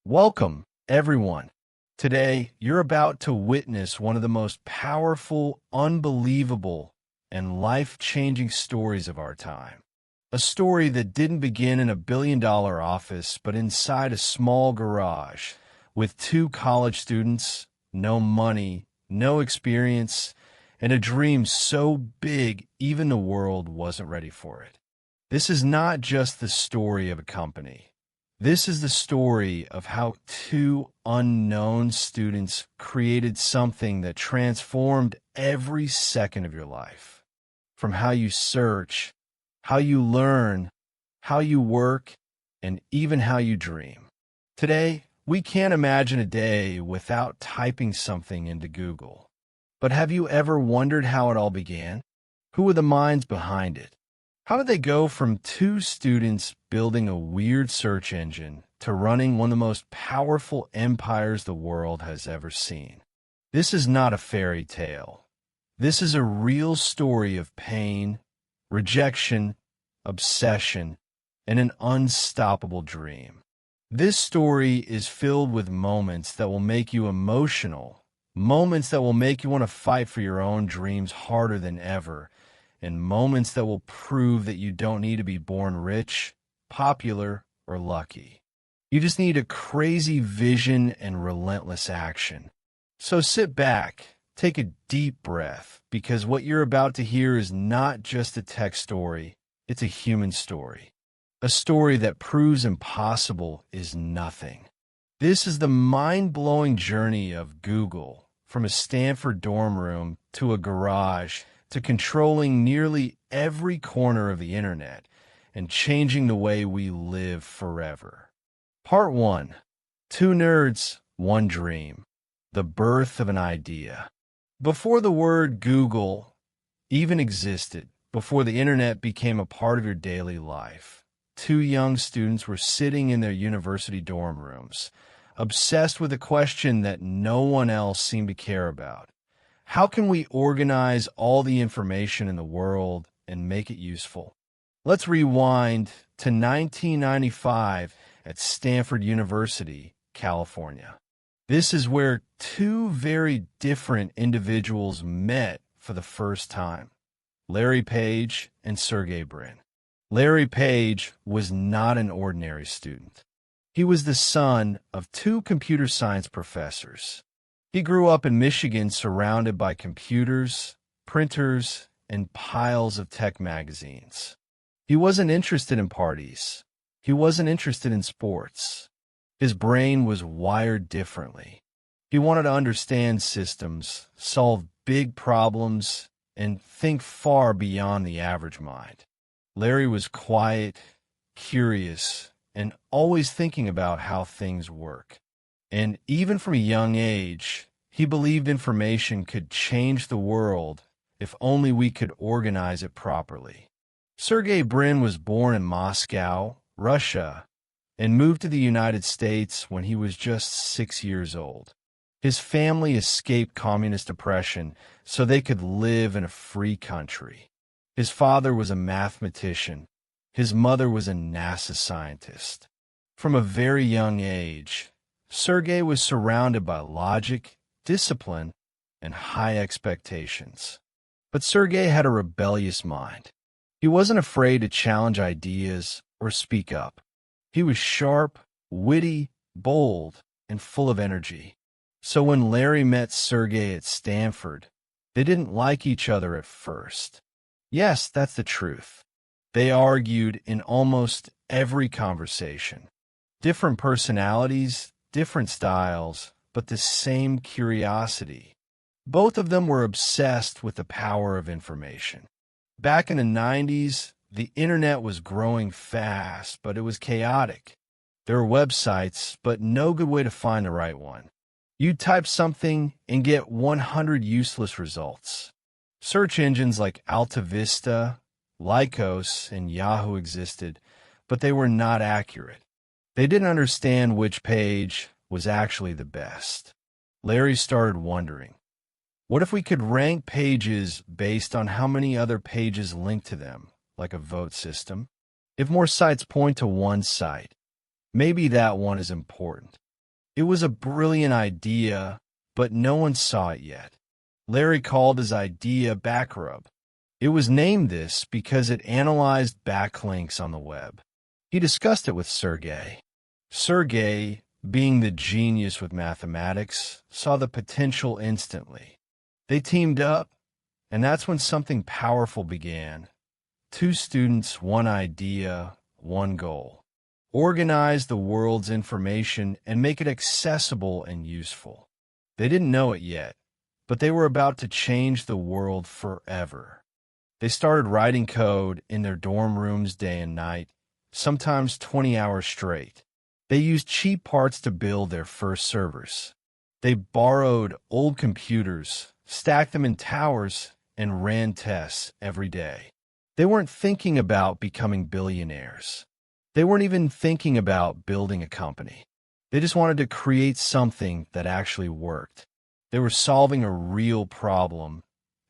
Welcome, everyone. Today, you're about to witness one of the most powerful, unbelievable, and life-changing stories of our time. A story that didn't begin in a billion-dollar office, but inside a small garage with two college students, no money, no experience, and a dream so big even the world wasn't ready for it. This is not just the story of a company. This is the story of how two unknown students created something that transformed every second of your life. From how you search, how you learn, how you work, and even how you dream. Today, we can't imagine a day without typing something into Google. But have you ever wondered how it all began? Who were the minds behind it? How did they go from two students building a weird search engine to running one of the most powerful empires the world has ever seen? This is not a fairy tale. This is a real story of pain, rejection, obsession, and an unstoppable dream. This story is filled with moments that will make you emotional, moments that will make you want to fight for your own dreams harder than ever, and moments that will prove that you don't need to be born rich, popular, or lucky. You just need a crazy vision and relentless action. So sit back, take a deep breath, because what you're about to hear is not just a tech story, it's a human story. A story that proves impossible is nothing. This is the mind-blowing journey of Google, from a Stanford dorm room to a garage, to controlling nearly every corner of the internet and changing the way we live forever. Part 1. Two nerds, one dream. The birth of an idea. Before the word Google even existed, before the internet became a part of your daily life, two young students were sitting in their university dorm rooms, obsessed with a question that no one else seemed to care about. How can we organize all the information in the world and make it useful? Let's rewind to 1995 at Stanford University, California. This is where two very different individuals met for the first time, Larry Page and Sergey Brin. Larry Page was not an ordinary student. He was the son of two computer science professors. He grew up in Michigan surrounded by computers, printers, and piles of tech magazines. He wasn't interested in parties. He wasn't interested in sports. His brain was wired differently. He wanted to understand systems, solve big problems, and think far beyond the average mind. Larry was quiet, curious, and always thinking about how things work. And even from a young age, he believed information could change the world if only we could organize it properly. Sergey Brin was born in Moscow, Russia, and moved to the United States when he was just 6 years old. His family escaped communist oppression so they could live in a free country. His father was a mathematician. His mother was a NASA scientist. From a very young age, Sergey was surrounded by logic, discipline, and high expectations. But Sergey had a rebellious mind. He wasn't afraid to challenge ideas or speak up. He was sharp, witty, bold, and full of energy. So when Larry met Sergey at Stanford, they didn't like each other at first. Yes, that's the truth. They argued in almost every conversation. Different personalities, different styles, but the same curiosity. Both of them were obsessed with the power of information. Back in the 90s, the internet was growing fast, but it was chaotic. There were websites, but no good way to find the right one. You'd type something and get 100 useless results. Search engines like Alta Vista, Lycos, and Yahoo existed, but they were not accurate. They didn't understand which page was actually the best. Larry started wondering, what if we could rank pages based on how many other pages link to them, like a vote system? If more sites point to one site, maybe that one is important. It was a brilliant idea, but no one saw it yet. Larry called his idea Backrub. It was named this because it analyzed backlinks on the web. He discussed it with Sergey. Sergey, being the genius with mathematics, saw the potential instantly. They teamed up, and that's when something powerful began. Two students, one idea, one goal. Organize the world's information and make it accessible and useful. They didn't know it yet, but they were about to change the world forever. They started writing code in their dorm rooms day and night, sometimes 20 hours straight. They used cheap parts to build their first servers. They borrowed old computers, stacked them in towers, and ran tests every day. They weren't thinking about becoming billionaires. They weren't even thinking about building a company. They just wanted to create something that actually worked. They were solving a real problem,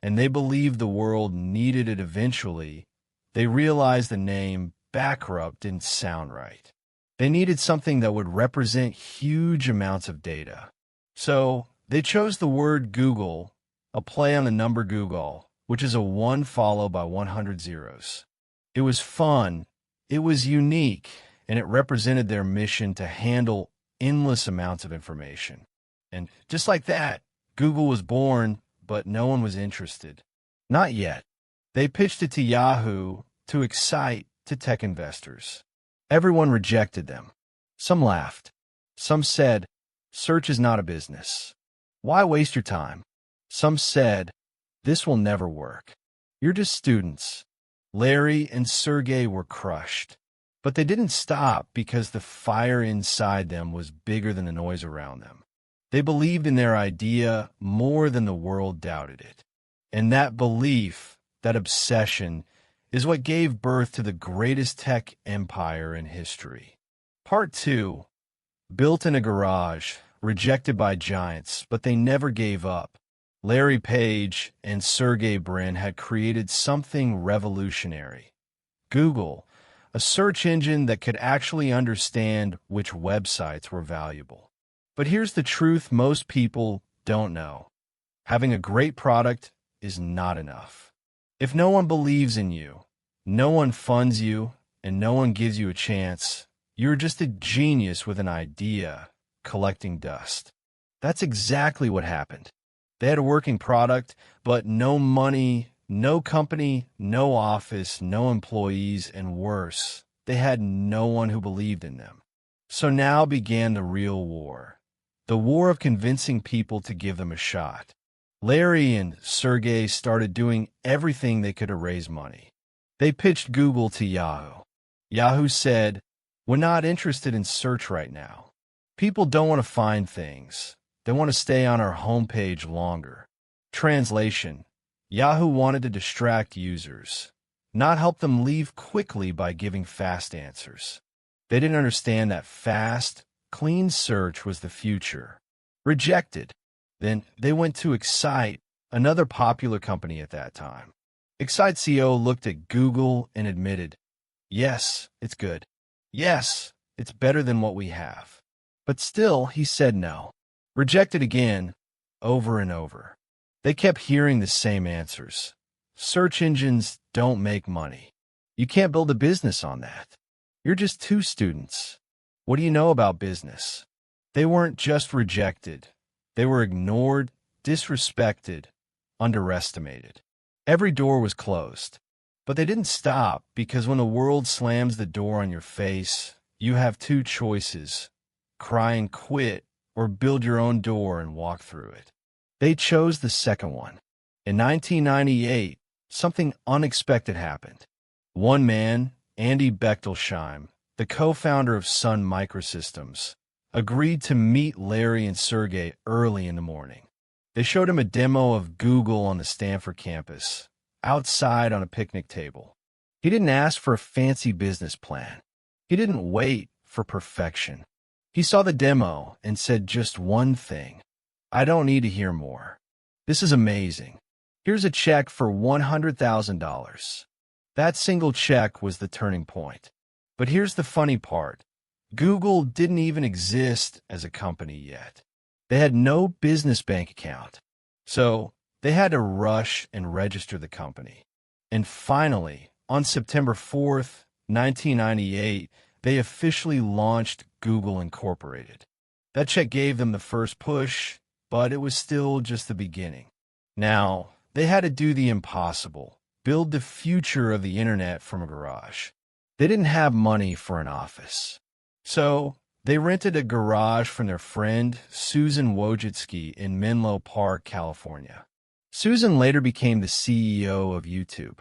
and they believed the world needed it eventually. They realized the name Backrub didn't sound right. They needed something that would represent huge amounts of data. So they chose the word Google, a play on the number Google, which is a 1 followed by 100 zeros. It was fun, it was unique, and it represented their mission to handle endless amounts of information. And just like that, Google was born, but no one was interested. Not yet. They pitched it to Yahoo, to Excite, to tech investors. Everyone rejected them. Some laughed. Some said, search is not a business. Why waste your time? Some said, this will never work. You're just students. Larry and Sergey were crushed. But they didn't stop because the fire inside them was bigger than the noise around them. They believed in their idea more than the world doubted it. And that belief, that obsession, is what gave birth to the greatest tech empire in history. Part 2. Built in a garage, rejected by giants, but they never gave up. Larry Page and Sergey Brin had created something revolutionary. Google, a search engine that could actually understand which websites were valuable. But here's the truth most people don't know. Having a great product is not enough. If no one believes in you, no one funds you, and no one gives you a chance, you're just a genius with an idea collecting dust. That's exactly what happened. They had a working product, but no money, no company, no office, no employees, and worse, they had no one who believed in them. So now began the real war. The war of convincing people to give them a shot. Larry and Sergey started doing everything they could to raise money. They pitched Google to Yahoo. Yahoo said, we're not interested in search right now. People don't want to find things. They want to stay on our homepage longer. Translation: Yahoo wanted to distract users, not help them leave quickly by giving fast answers. They didn't understand that fast, clean search was the future. Rejected. Then they went to Excite, another popular company at that time. Excite CEO looked at Google and admitted, yes, it's good. Yes, it's better than what we have. But still, he said no. Rejected again, over and over. They kept hearing the same answers. Search engines don't make money. You can't build a business on that. You're just two students. What do you know about business? They weren't just rejected. They were ignored, disrespected, underestimated. Every door was closed. But they didn't stop, because when the world slams the door on your face, you have two choices: cry and quit, or build your own door and walk through it. They chose the second one. In 1998, something unexpected happened. One man, Andy Bechtolsheim, the co-founder of Sun Microsystems, agreed to meet Larry and Sergey early in the morning. They showed him a demo of Google on the Stanford campus, outside on a picnic table. He didn't ask for a fancy business plan. He didn't wait for perfection. He saw the demo and said just one thing: I don't need to hear more. This is amazing. Here's a check for $100,000. That single check was the turning point. But here's the funny part. Google didn't even exist as a company yet. They had no business bank account. So they had to rush and register the company. And finally, on September 4th, 1998, they officially launched Google Incorporated. That check gave them the first push, but it was still just the beginning. Now, they had to do the impossible, build the future of the internet from a garage. They didn't have money for an office. So they rented a garage from their friend Susan Wojcicki in Menlo Park, California. Susan later became the CEO of YouTube.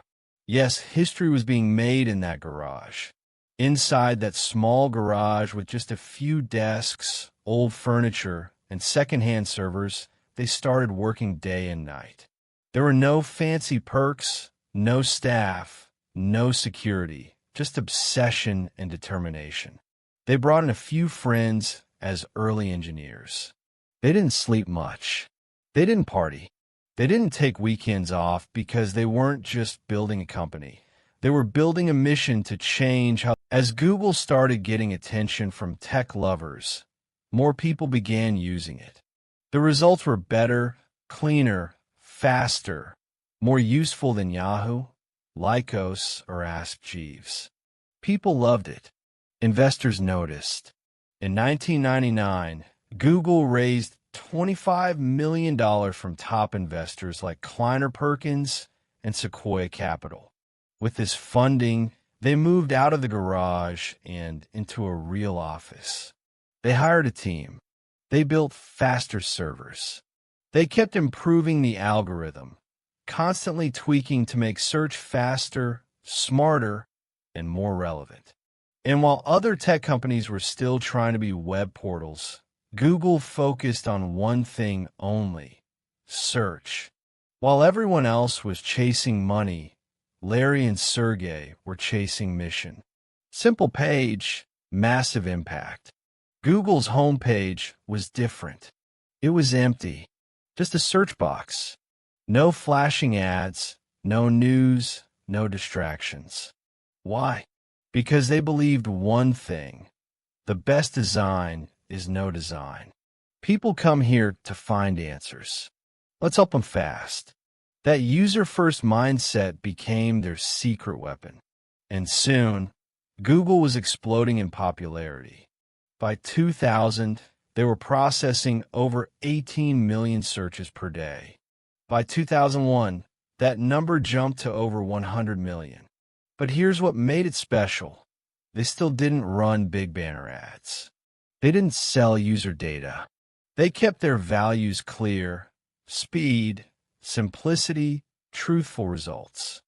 Yes, history was being made in that garage. Inside that small garage with just a few desks, old furniture, and secondhand servers, they started working day and night. There were no fancy perks, no staff, no security, just obsession and determination. They brought in a few friends as early engineers. They didn't sleep much. They didn't party. They didn't take weekends off because they weren't just building a company. They were building a mission to change how. As Google started getting attention from tech lovers, more people began using it. The results were better, cleaner, faster, more useful than Yahoo, Lycos, or Ask Jeeves. People loved it. Investors noticed. In 1999, Google raised $25 million from top investors like Kleiner Perkins and Sequoia Capital. With this funding, they moved out of the garage and into a real office. They hired a team. They built faster servers. They kept improving the algorithm, constantly tweaking to make search faster, smarter, and more relevant. And while other tech companies were still trying to be web portals, Google focused on one thing only: search. While everyone else was chasing money, Larry and Sergey were chasing mission. Simple page, massive impact. Google's homepage was different. It was empty, just a search box. No flashing ads, no news, no distractions. Why? Because they believed one thing: the best design is no design. People come here to find answers. Let's help them fast. That user-first mindset became their secret weapon. And soon, Google was exploding in popularity. By 2000, they were processing over 18 million searches per day. By 2001, that number jumped to over 100 million. But here's what made it special. They still didn't run big banner ads. They didn't sell user data. They kept their values clear: speed, simplicity, truthful results.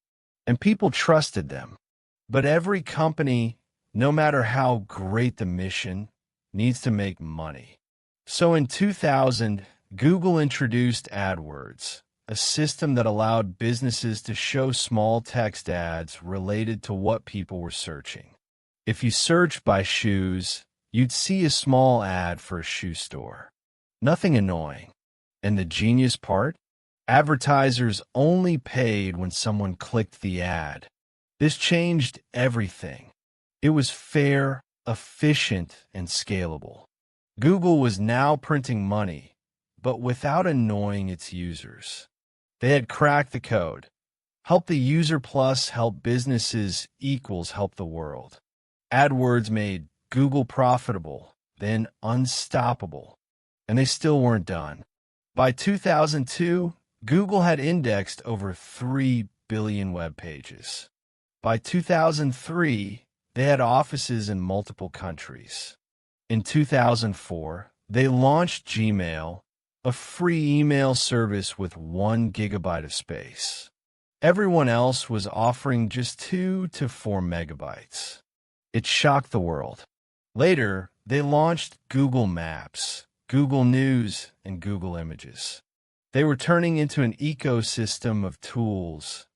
And people trusted them. But every company, no matter how great the mission, needs to make money. So in 2000, Google introduced AdWords, a system that allowed businesses to show small text ads related to what people were searching. If you searched by shoes, you'd see a small ad for a shoe store. Nothing annoying. And the genius part? Advertisers only paid when someone clicked the ad. This changed everything. It was fair, efficient, and scalable. Google was now printing money, but without annoying its users. They had cracked the code. Help the user plus help businesses equals help the world. AdWords made Google profitable, then unstoppable. And they still weren't done. By 2002, Google had indexed over 3 billion web pages. By 2003, they had offices in multiple countries. In 2004, they launched Gmail, a free email service with 1 gigabyte of space. Everyone else was offering just 2 to 4 megabytes. It shocked the world. Later, they launched Google Maps, Google News, and Google Images. They were turning into an ecosystem of tools,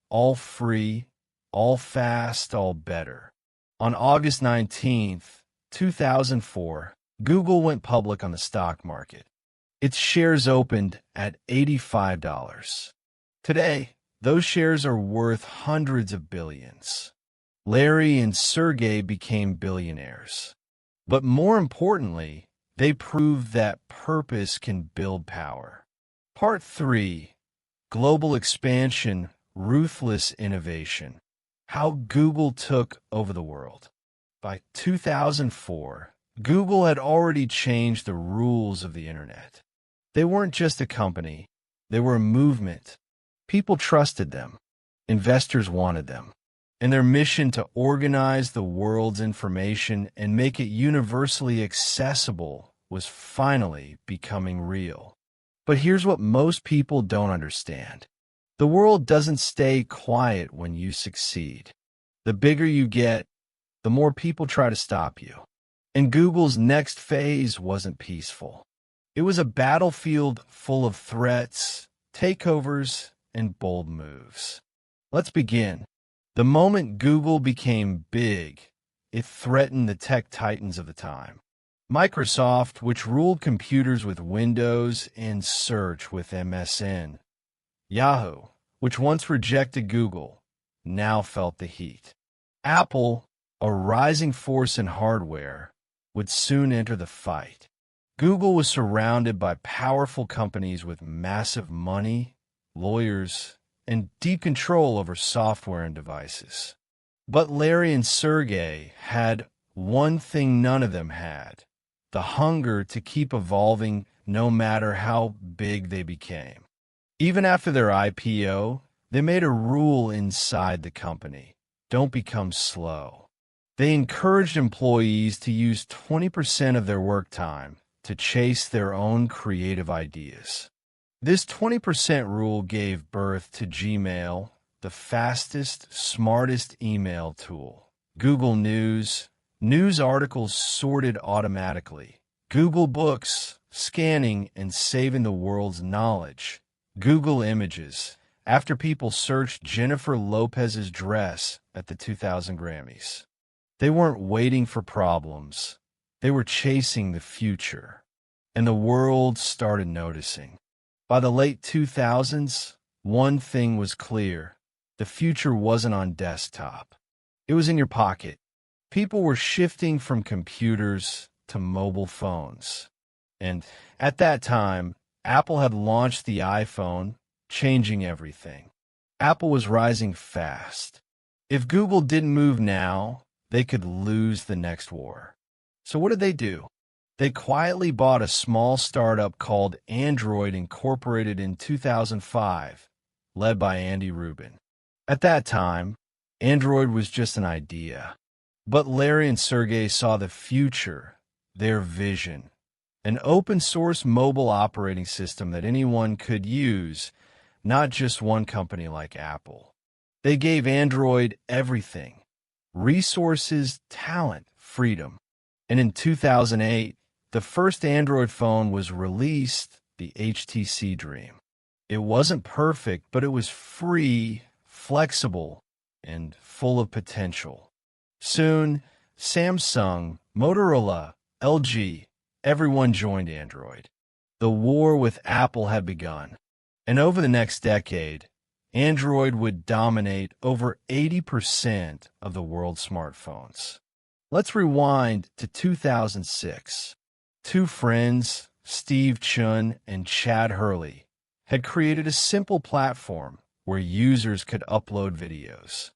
all free, all fast, all better. On August 19th, 2004, Google went public on the stock market. Its shares opened at $85. Today, those shares are worth hundreds of billions. Larry and Sergey became billionaires. But more importantly, they proved that purpose can build power. Part 3: Global Expansion, Ruthless Innovation. How Google Took Over the World. By 2004, Google had already changed the rules of the internet. They weren't just a company, they were a movement. People trusted them, investors wanted them, and their mission to organize the world's information and make it universally accessible was finally becoming real. But here's what most people don't understand. The world doesn't stay quiet when you succeed. The bigger you get, the more people try to stop you. And Google's next phase wasn't peaceful. It was a battlefield full of threats, takeovers, and bold moves. Let's begin. The moment Google became big, it threatened the tech titans of the time. Microsoft, which ruled computers with Windows and search with MSN. Yahoo, which once rejected Google, now felt the heat. Apple, a rising force in hardware, would soon enter the fight. Google was surrounded by powerful companies with massive money, lawyers, and deep control over software and devices. But Larry and Sergey had one thing none of them had: the hunger to keep evolving no matter how big they became. Even after their IPO, they made a rule inside the company: don't become slow. They encouraged employees to use 20% of their work time to chase their own creative ideas. This 20% rule gave birth to Gmail, the fastest, smartest email tool. Google News, news articles sorted automatically. Google Books, scanning and saving the world's knowledge. Google Images, after people searched Jennifer Lopez's dress at the 2000 Grammys. They weren't waiting for problems. They were chasing the future. And the world started noticing. By the late 2000s, one thing was clear: the future wasn't on desktop. It was in your pocket. People were shifting from computers to mobile phones. And at that time, Apple had launched the iPhone, changing everything. Apple was rising fast. If Google didn't move now, they could lose the next war. So what did they do? They quietly bought a small startup called Android, incorporated in 2005, led by Andy Rubin. At that time, Android was just an idea. But Larry and Sergey saw the future, their vision: an open-source mobile operating system that anyone could use, not just one company like Apple. They gave Android everything: resources, talent, freedom. And in 2008, the first Android phone was released, the HTC Dream. It wasn't perfect, but it was free, flexible, and full of potential. Soon, Samsung, Motorola, LG, everyone joined Android. The war with Apple had begun. And over the next decade, Android would dominate over 80% of the world's smartphones. Let's rewind to 2006. Two friends, Steve Chun and Chad Hurley, had created a simple platform where users could upload videos.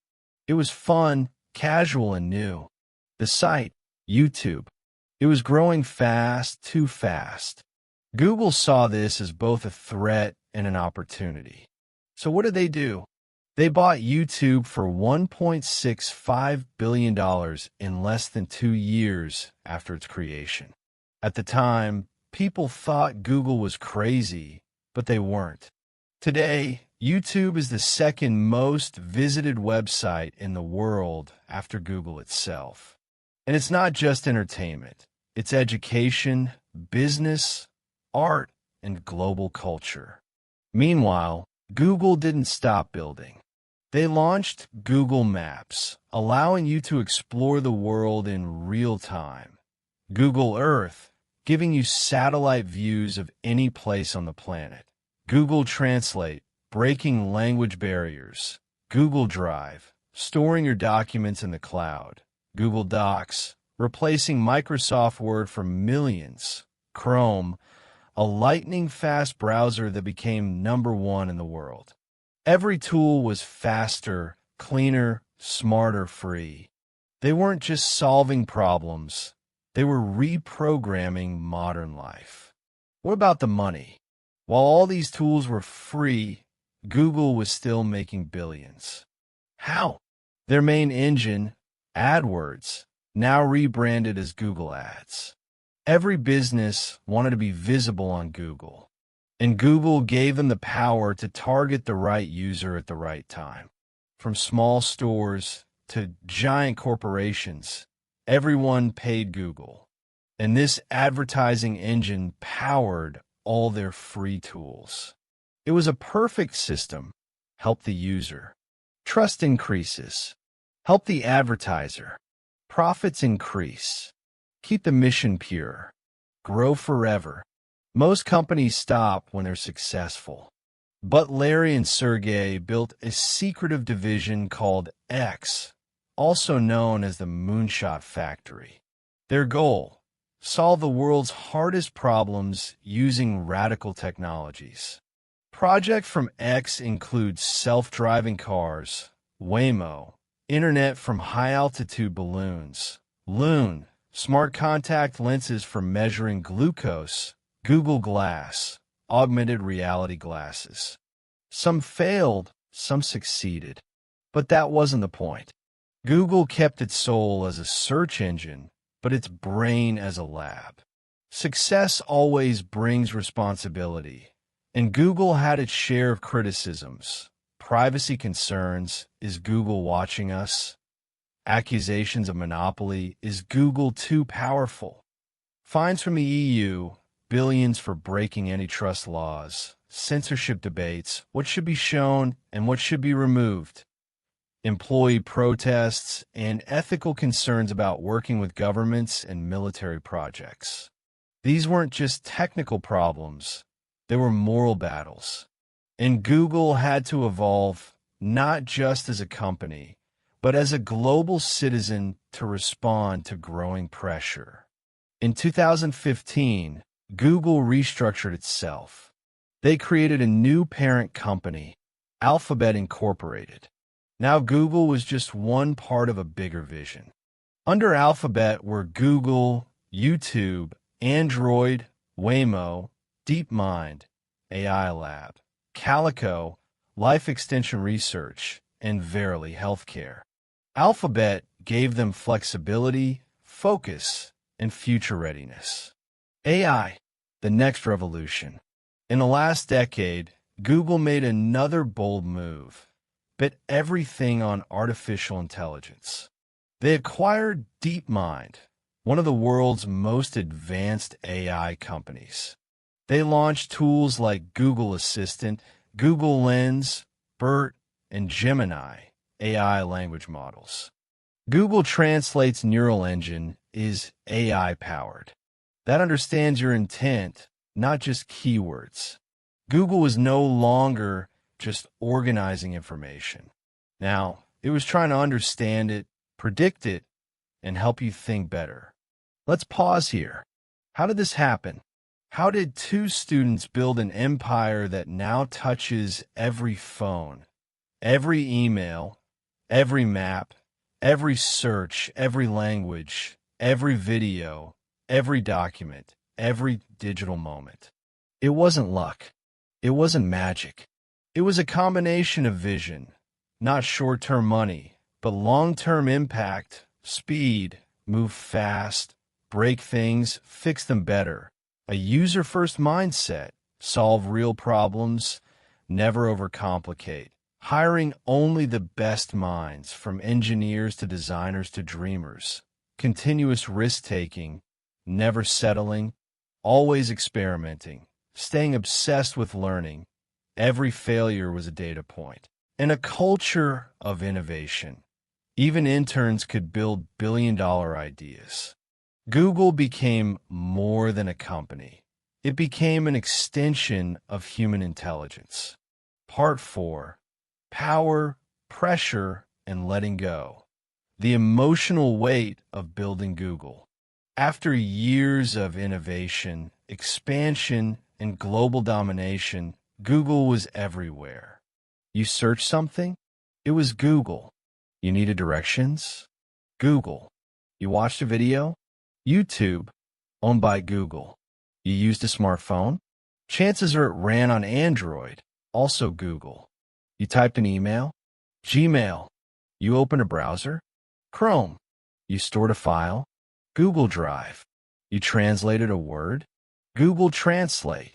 It was fun, casual, and new. The site, YouTube, it was growing fast, too fast. Google saw this as both a threat and an opportunity. So what did they do? They bought YouTube for $1.65 billion in less than 2 years after its creation. At the time, people thought Google was crazy, but they weren't. Today, YouTube is the second most visited website in the world after Google itself. And it's not just entertainment. It's education, business, art, and global culture. Meanwhile, Google didn't stop building. They launched Google Maps, allowing you to explore the world in real time. Google Earth, giving you satellite views of any place on the planet. Google Translate, breaking language barriers. Google Drive, storing your documents in the cloud. Google Docs, replacing Microsoft Word for millions. Chrome, a lightning-fast browser that became #1 in the world. Every tool was faster, cleaner, smarter, free. They weren't just solving problems, they were reprogramming modern life. What about the money? While all these tools were free, Google was still making billions. How? Their main engine, AdWords, now rebranded as Google Ads. Every business wanted to be visible on Google, and Google gave them the power to target the right user at the right time. From small stores to giant corporations, everyone paid Google. And this advertising engine powered all their free tools. It was a perfect system. Help the user. Trust increases. Help the advertiser. Profits increase. Keep the mission pure. Grow forever. Most companies stop when they're successful. But Larry and Sergey built a secretive division called X, also known as the Moonshot Factory. Their goal: solve the world's hardest problems using radical technologies. Projects from X include self-driving cars, Waymo, internet from high-altitude balloons, Loon, smart contact lenses for measuring glucose, Google Glass, augmented reality glasses. Some failed, some succeeded. But that wasn't the point. Google kept its soul as a search engine, but its brain as a lab. Success always brings responsibility, and Google had its share of criticisms. Privacy concerns: is Google watching us? Accusations of monopoly: is Google too powerful? Fines from the EU, billions for breaking antitrust laws, censorship debates, what should be shown and what should be removed, employee protests, and ethical concerns about working with governments and military projects. These weren't just technical problems, they were moral battles. And Google had to evolve not just as a company, but as a global citizen to respond to growing pressure. In 2015, Google restructured itself. They created a new parent company, Alphabet Incorporated. Now Google was just one part of a bigger vision. Under Alphabet were Google, YouTube, Android, Waymo, DeepMind, AI Lab, Calico, Life Extension Research, and Verily Healthcare. Alphabet gave them flexibility, focus, and future readiness. AI, the next revolution. In the last decade, Google made another bold move, bet everything on artificial intelligence. They acquired DeepMind, one of the world's most advanced AI companies. They launched tools like Google Assistant, Google Lens, BERT, and Gemini, AI language models. Google Translate's neural engine is AI-powered. That understands your intent, not just keywords. Google was no longer just organizing information. Now, it was trying to understand it, predict it, and help you think better. Let's pause here. How did this happen? How did two students build an empire that now touches every phone, every email, every map, every search, every language, every video, every document, every digital moment? It wasn't luck. It wasn't magic. It was a combination of vision, not short-term money, but long-term impact, speed, move fast, break things, fix them better. A user-first mindset, solve real problems, never overcomplicate. Hiring only the best minds, from engineers to designers to dreamers. Continuous risk-taking, never settling, always experimenting, staying obsessed with learning. Every failure was a data point. And a culture of innovation. Even interns could build billion-dollar ideas. Google became more than a company. It became an extension of human intelligence. Part 4. Power, Pressure, and Letting Go. The emotional weight of building Google. After years of innovation, expansion, and global domination, Google was everywhere. You search something? It was Google. You needed directions? Google. You watched a video? YouTube, owned by Google. You used a smartphone? Chances are it ran on Android, also Google. You typed an email? Gmail. You opened a browser? Chrome. You stored a file? Google Drive. You translated a word? Google Translate.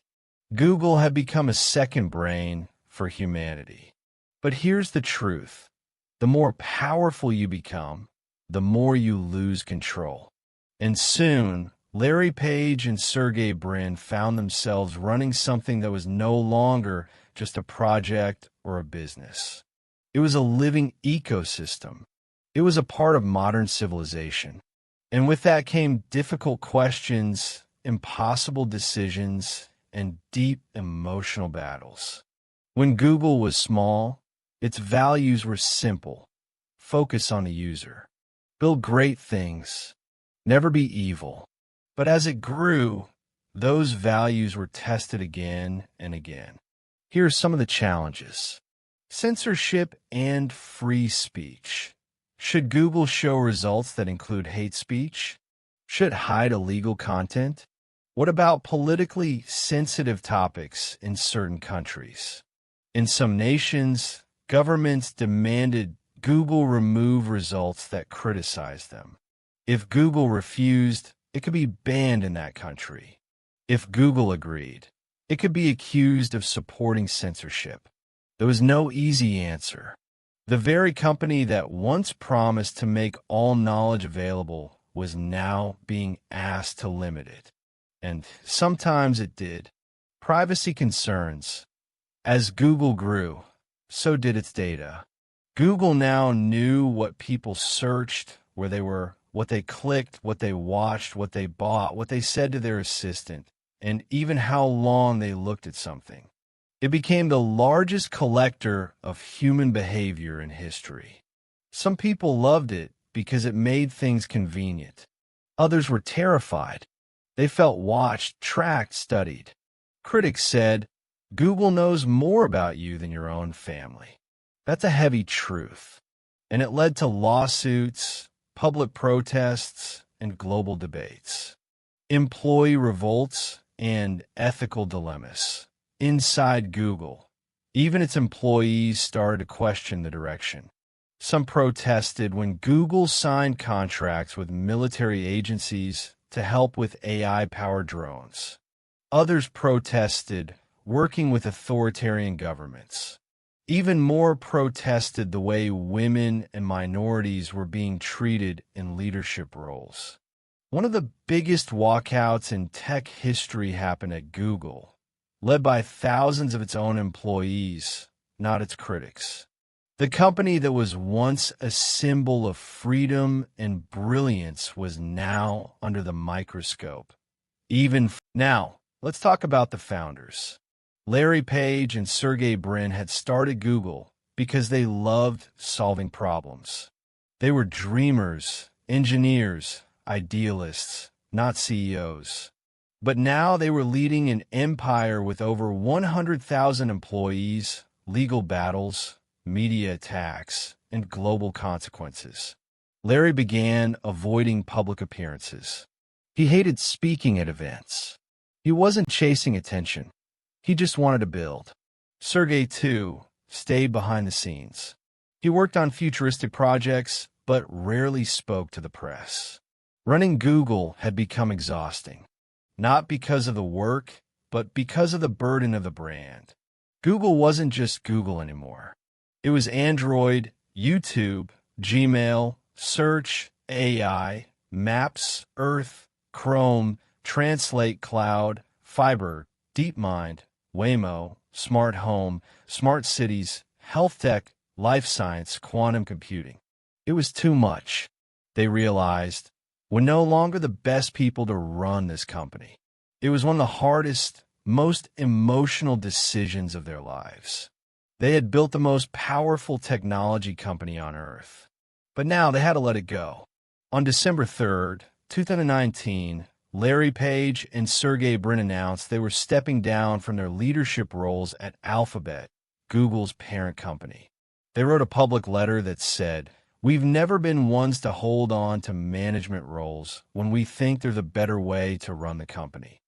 Google had become a second brain for humanity. But here's the truth. The more powerful you become, the more you lose control. And soon, Larry Page and Sergey Brin found themselves running something that was no longer just a project or a business. It was a living ecosystem. It was a part of modern civilization. And with that came difficult questions, impossible decisions, and deep emotional battles. When Google was small, its values were simple. Focus on the user. Build great things. Never be evil. But as it grew, those values were tested again and again. Here are some of the challenges. Censorship and free speech. Should Google show results that include hate speech? Should it hide illegal content? What about politically sensitive topics in certain countries? In some nations, governments demanded Google remove results that criticize them. If Google refused, it could be banned in that country. If Google agreed, it could be accused of supporting censorship. There was no easy answer. The very company that once promised to make all knowledge available was now being asked to limit it. And sometimes it did. Privacy concerns. As Google grew, so did its data. Google now knew what people searched, where they were, what they clicked, what they watched, what they bought, what they said to their assistant, and even how long they looked at something. It became the largest collector of human behavior in history. Some people loved it because it made things convenient. Others were terrified. They felt watched, tracked, studied. Critics said, Google knows more about you than your own family. That's a heavy truth. And it led to lawsuits, public protests, and global debates. Employee revolts and ethical dilemmas. Inside Google, even its employees started to question the direction. Some protested when Google signed contracts with military agencies to help with AI-powered drones. Others protested working with authoritarian governments. Even more protested the way women and minorities were being treated in leadership roles. One of the biggest walkouts in tech history happened at Google, led by thousands of its own employees, not its critics. The company that was once a symbol of freedom and brilliance was now under the microscope. Now, let's talk about the founders. Larry Page and Sergey Brin had started Google because they loved solving problems. They were dreamers, engineers, idealists, not CEOs. But now they were leading an empire with over 100,000 employees, legal battles, media attacks, and global consequences. Larry began avoiding public appearances. He hated speaking at events. He wasn't chasing attention. He just wanted to build. Sergey, too, stayed behind the scenes. He worked on futuristic projects, but rarely spoke to the press. Running Google had become exhausting. Not because of the work, but because of the burden of the brand. Google wasn't just Google anymore. It was Android, YouTube, Gmail, Search, AI, Maps, Earth, Chrome, Translate Cloud, Fiber, DeepMind, Waymo, Smart Home, Smart Cities, Health Tech, Life Science, Quantum Computing. It was too much. They realized we're no longer the best people to run this company. It was one of the hardest, most emotional decisions of their lives. They had built the most powerful technology company on Earth. But now they had to let it go. On December 3rd, 2019, Larry Page and Sergey Brin announced they were stepping down from their leadership roles at Alphabet, Google's parent company. They wrote a public letter that said, "We've never been ones to hold on to management roles when we think they're the better way to run the company.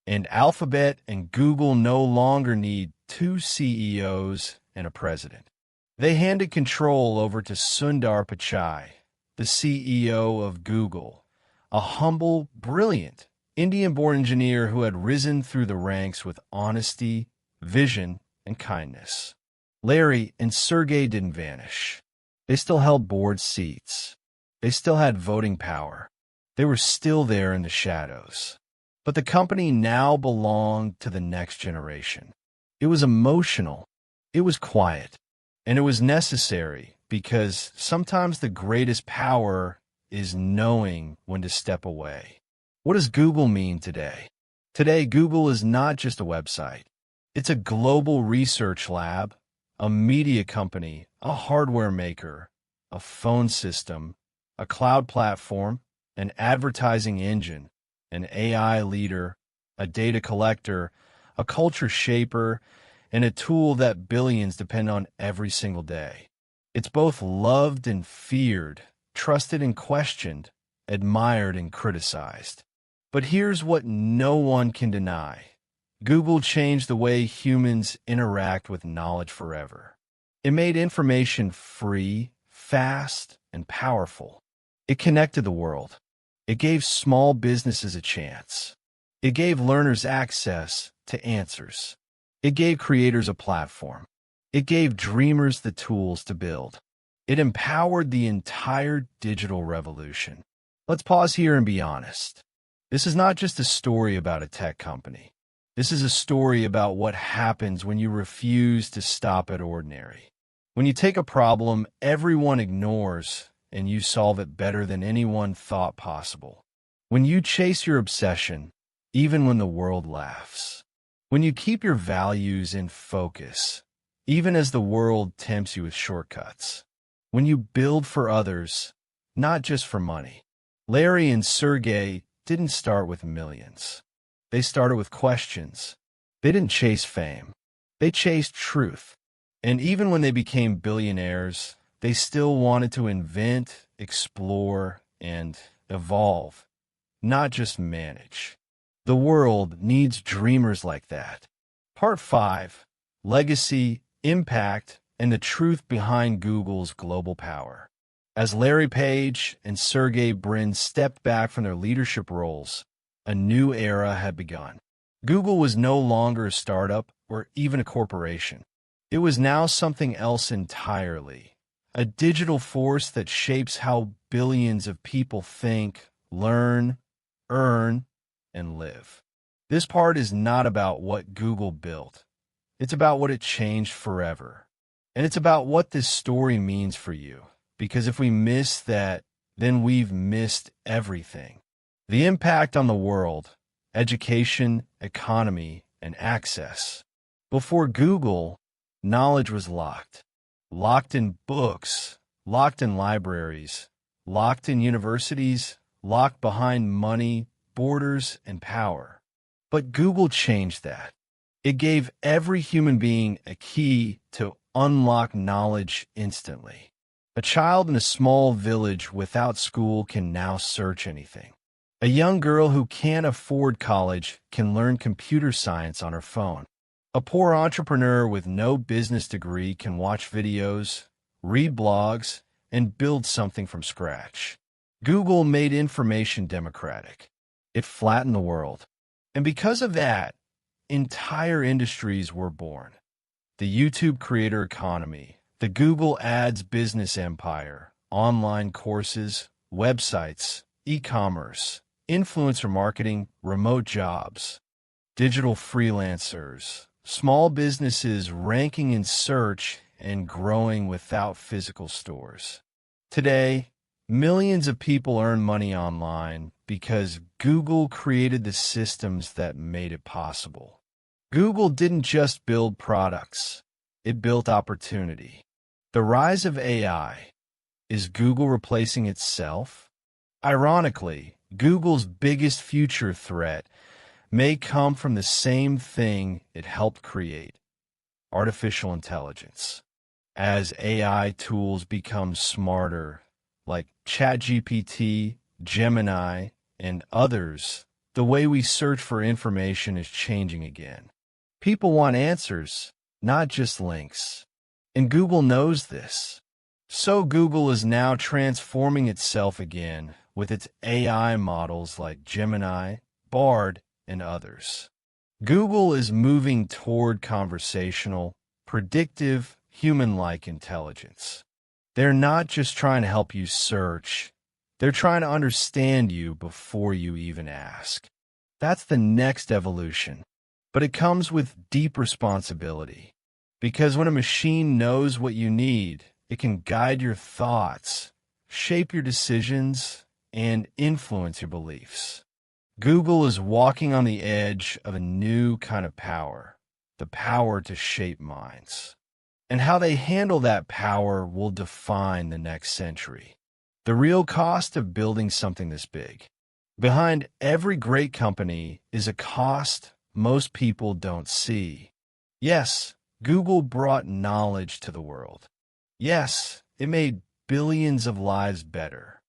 And Alphabet and Google no longer need two CEOs and a president." They handed control over to Sundar Pichai, the CEO of Google, a humble, brilliant, Indian-born engineer who had risen through the ranks with honesty, vision, and kindness. Larry and Sergey didn't vanish. They still held board seats. They still had voting power. They were still there in the shadows. But the company now belonged to the next generation. It was emotional. It was quiet. And it was necessary because sometimes the greatest power is knowing when to step away. What does Google mean today? Today, Google is not just a website. It's a global research lab, a media company, a hardware maker, a phone system, a cloud platform, an advertising engine, an AI leader, a data collector, a culture shaper, and a tool that billions depend on every single day. It's both loved and feared, trusted and questioned, admired and criticized. But here's what no one can deny. Google changed the way humans interact with knowledge forever. It made information free, fast, and powerful. It connected the world. It gave small businesses a chance. It gave learners access to answers. It gave creators a platform. It gave dreamers the tools to build. It empowered the entire digital revolution. Let's pause here and be honest. This is not just a story about a tech company. This is a story about what happens when you refuse to stop at ordinary. When you take a problem everyone ignores and you solve it better than anyone thought possible. When you chase your obsession, even when the world laughs. When you keep your values in focus, even as the world tempts you with shortcuts. When you build for others, not just for money. Larry and Sergey didn't start with millions. They started with questions. They didn't chase fame. They chased truth. And even when they became billionaires, they still wanted to invent, explore, and evolve, not just manage. The world needs dreamers like that. Part 5. Legacy, Impact, and the Truth Behind Google's Global Power. As Larry Page and Sergey Brin stepped back from their leadership roles, a new era had begun. Google was no longer a startup or even a corporation. It was now something else entirely. A digital force that shapes how billions of people think, learn, earn, and live. This part is not about what Google built. It's about what it changed forever. And it's about what this story means for you. Because if we miss that, then we've missed everything. The impact on the world, education, economy, and access. Before Google, knowledge was locked. Locked in books, locked in libraries, locked in universities, locked behind money, borders, and power. But Google changed that. It gave every human being a key to unlock knowledge instantly. A child in a small village without school can now search anything. A young girl who can't afford college can learn computer science on her phone. A poor entrepreneur with no business degree can watch videos, read blogs, and build something from scratch. Google made information democratic. It flattened the world. And because of that, entire industries were born. The YouTube creator economy, the Google Ads business empire, online courses, websites, e-commerce, influencer marketing, remote jobs, digital freelancers, small businesses ranking in search and growing without physical stores. Today, millions of people earn money online because Google created the systems that made it possible. Google didn't just build products, it built opportunity. The rise of AI, Is Google replacing itself? Ironically, Google's biggest future threat may come from the same thing it helped create: artificial intelligence. As AI tools become smarter, like ChatGPT, Gemini, and others, the way we search for information is changing again. People want answers, not just links. And Google knows this. So Google is now transforming itself again with its AI models like Gemini, Bard, and others. Google is moving toward conversational, predictive, human-like intelligence. They're not just trying to help you search. They're trying to understand you before you even ask. That's the next evolution. But it comes with deep responsibility. Because when a machine knows what you need, it can guide your thoughts, shape your decisions, and influence your beliefs. Google is walking on the edge of a new kind of power, the power to shape minds. And how they handle that power will define the next century. The real cost of building something this big. Behind every great company is a cost most people don't see. Yes, Google brought knowledge to the world. Yes, it made billions of lives better.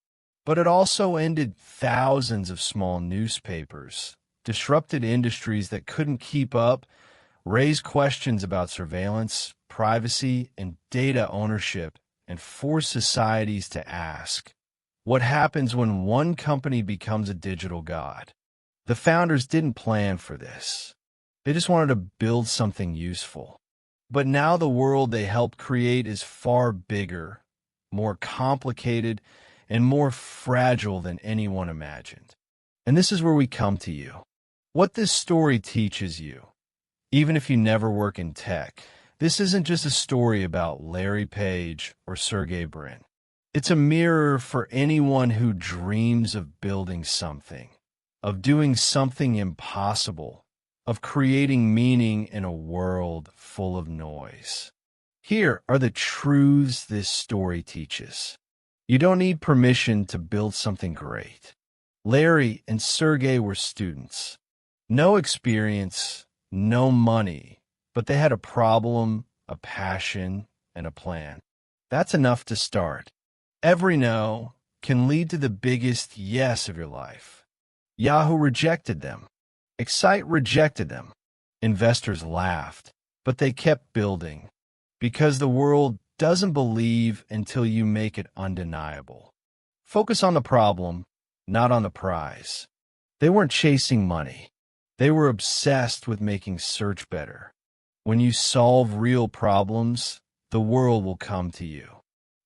But it also ended thousands of small newspapers, disrupted industries that couldn't keep up, raised questions about surveillance, privacy, and data ownership, and forced societies to ask, what happens when one company becomes a digital god? The founders didn't plan for this. They just wanted to build something useful. But now the world they helped create is far bigger, more complicated, and more fragile than anyone imagined. And this is where we come to you. What this story teaches you, even if you never work in tech, this isn't just a story about Larry Page or Sergey Brin. It's a mirror for anyone who dreams of building something, of doing something impossible, of creating meaning in a world full of noise. Here are the truths this story teaches. You don't need permission to build something great. Larry and Sergey were students. No experience, no money, but they had a problem, a passion, and a plan. That's enough to start. Every no can lead to the biggest yes of your life. Yahoo rejected them. Excite rejected them. Investors laughed, but they kept building because the world doesn't believe until you make it undeniable. Focus on the problem, not on the prize. They weren't chasing money. They were obsessed with making search better. When you solve real problems, the world will come to you.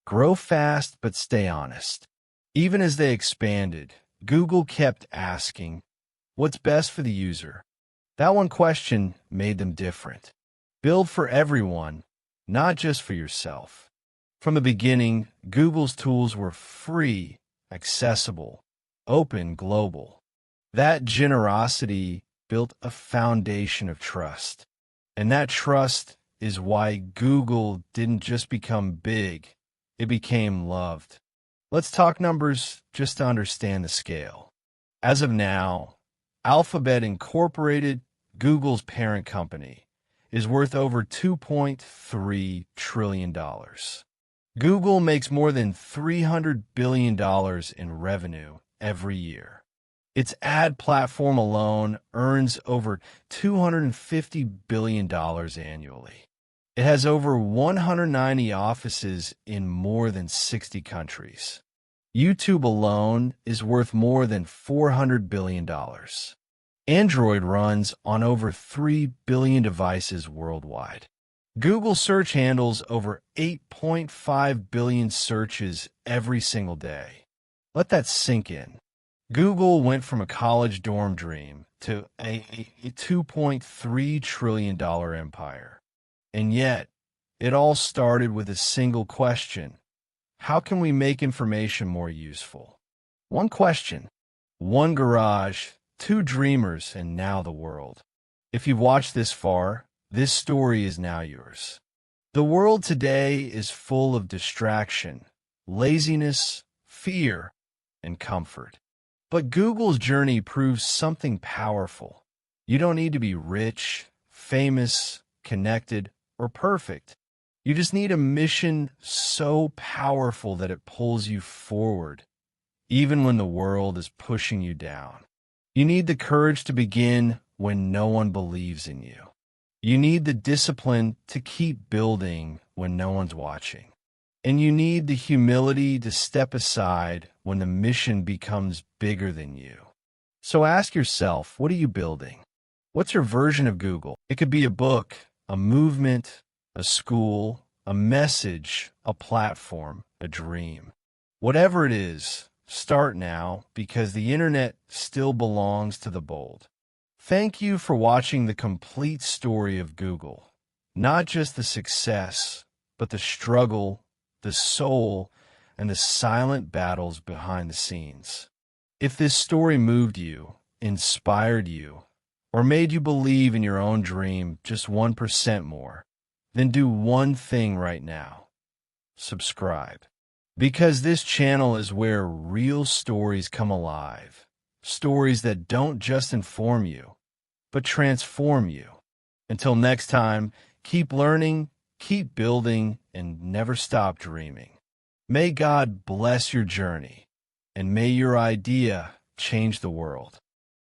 Grow fast, but stay honest. Even as they expanded, Google kept asking, what's best for the user? That one question made them different. Build for everyone, not just for yourself. From the beginning, Google's tools were free, accessible, open, global. That generosity built a foundation of trust. And that trust is why Google didn't just become big, it became loved. Let's talk numbers just to understand the scale. As of now, Alphabet Incorporated, Google's parent company, is worth over $2.3 trillion. Google makes more than $300 billion in revenue every year. Its ad platform alone earns over $250 billion annually. It has over 190 offices in more than 60 countries. YouTube alone is worth more than $400 billion. Android runs on over 3 billion devices worldwide. Google search handles over 8.5 billion searches every single day. Let that sink in. Google went from a college dorm dream to a $2.3 trillion empire. And yet, it all started with a single question. How can we make information more useful? One question, one garage, two dreamers, and now the world. If you've watched this far, this story is now yours. The world today is full of distraction, laziness, fear, and comfort. But Google's journey proves something powerful. You don't need to be rich, famous, connected, or perfect. You just need a mission so powerful that it pulls you forward, even when the world is pushing you down. You need the courage to begin when no one believes in you. You need the discipline to keep building when no one's watching. And you need the humility to step aside when the mission becomes bigger than you. So ask yourself, what are you building? What's your version of Google? It could be a book, a movement, a school, a message, a platform, a dream. Whatever it is, start now because the internet still belongs to the bold. Thank you for watching the complete story of Google. Not just the success, but the struggle, the soul, and the silent battles behind the scenes. If this story moved you, inspired you, or made you believe in your own dream just 1% more, then do one thing right now. Subscribe. Because this channel is where real stories come alive. Stories that don't just inform you, but transform you. Until next time, keep learning, keep building, and never stop dreaming. May God bless your journey, and may your idea change the world.